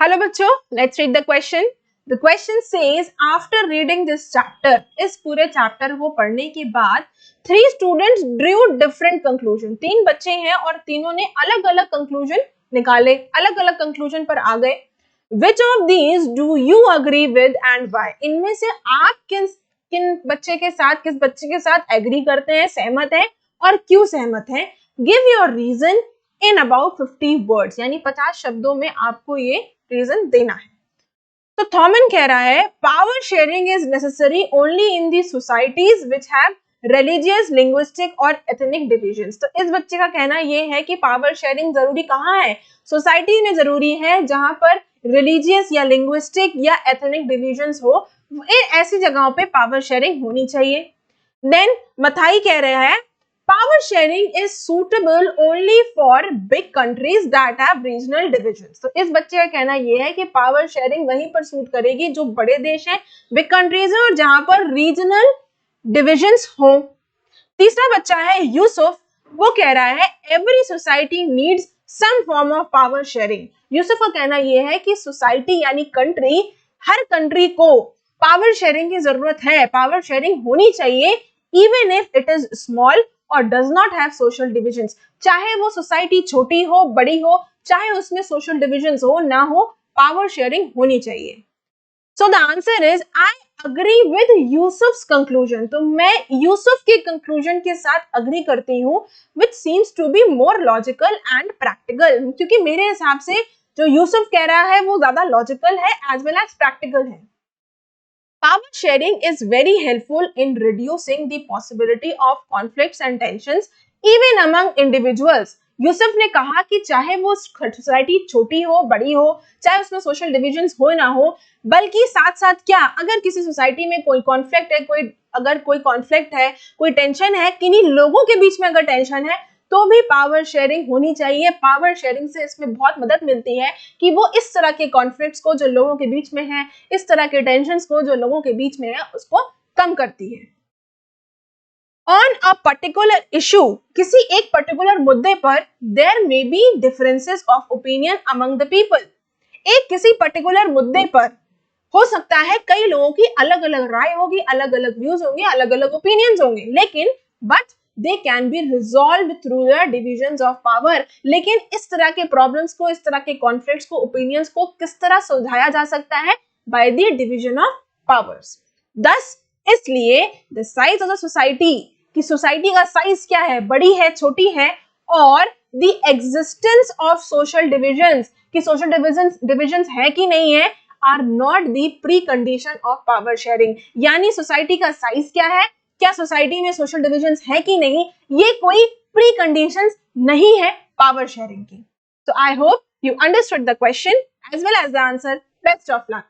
Hello बच्चों, let's read the question. The question says after reading this chapter, इस पूरे chapter को पढ़ने के बाद three students Drew different conclusion. तीन बच्चे हैं और तीनों ने अलग अलग कंक्लूजन निकाले, अलग अलग कंक्लूजन पर आ गए। Which of these do you agree with and why? इनमें से आप किस बच्चे के साथ एग्री करते हैं, सहमत हैं और क्यों सहमत हैं? Give your reason in about 50 words, यानी 50 शब्दों में आपको ये रीजन देना है। तो थॉमन कह रहा है power sharing is necessary only in the societies which have religious, linguistic और एथनिक डिविजन्स। तो इस बच्चे का कहना ये है कि पावर शेयरिंग जरूरी कहाँ है? सोसाइटी में जरूरी है जहां पर रिलीजियस या लिंग्विस्टिक या एथनिक डिविजन्स हो, ऐसी जगहों पे पावर शेयरिंग होनी चाहिए। देन मथाई कह रहा है power sharing is suitable only for big countries that have regional divisions। तो इस बच्चे का कहना यह है कि पावर शेयरिंग वहीं पर सूट करेगी जो बड़े देश हैं, बिग कंट्रीज हैं और जहां पर रीजनल डिविजन्स हो। तीसरा बच्चा है यूसुफ, वो कह रहा है every society needs some form of power sharing. Yusuf का कहना यह है कि सोसाइटी यानी कंट्री, हर कंट्री को पावर शेयरिंग की जरूरत है, पावर शेयरिंग होनी चाहिए even if it is small और does not have social divisions. चाहे वो सोसाइटी छोटी हो, बड़ी हो, चाहे उसमें सोशल डिविजन्स हो ना हो, पावर शेयरिंग होनी चाहिए। So the answer is I agree with Yusuf's conclusion. तो मैं यूसुफ के कंक्लूजन के साथ अग्री करती हूँ, which seems to be more logical and practical, क्योंकि मेरे हिसाब से जो यूसुफ कह रहा है वो ज्यादा लॉजिकल है एज वेल एज प्रैक्टिकल है। Power sharing is very helpful in reducing the possibility of conflicts and tensions even among individuals। Yusuf ने कहा कि चाहे वो सोसाइटी छोटी हो, बड़ी हो, चाहे उसमें सोशल डिविजन्स हो ना हो, बल्कि साथ साथ क्या, अगर किसी सोसाइटी में कोई कॉन्फ्लिक्ट है, कोई टेंशन है, किन्हीं लोगों के बीच में अगर टेंशन है, तो भी पावर शेयरिंग होनी चाहिए। पावर शेयरिंग से इसमें बहुत मदद मिलती है कि वो इस तरह के कॉन्फ्लिक्ट्स को जो लोगों के बीच में है, इस तरह के टेंशन्स को जो लोगों के बीच में है, उसको कम करती है। ऑन अ पर्टिकुलर इशू, किसी एक पर्टिकुलर मुद्दे पर there may be differences of opinion among the people. एक किसी पर्टिकुलर मुद्दे पर हो सकता है कई लोगों की अलग अलग राय होगी, अलग अलग व्यूज होंगे, अलग अलग ओपिनियंस होंगे, लेकिन but they can be resolved through the divisions of power। लेकिन इस तरह के प्रॉब्लम्स को, इस तरह के कॉन्फ्लिक्ट्स को, ओपिनियंस को किस तरह सुलझाया जा सकता है? by the division of powers। thus इसलिए the size of the society, कि सोसाइटी का साइज क्या है, बड़ी है, छोटी है, और the existence of social divisions, कि सोशल डिविजन्स है कि नहीं है, are not the precondition of power sharing। यानी सोसाइटी का साइज क्या है, क्या सोसाइटी में सोशल डिविजन्स है कि नहीं, ये कोई प्री कंडीशंस नहीं है पावर शेयरिंग की। So I hope you understood the question as well as the answer. Best of luck.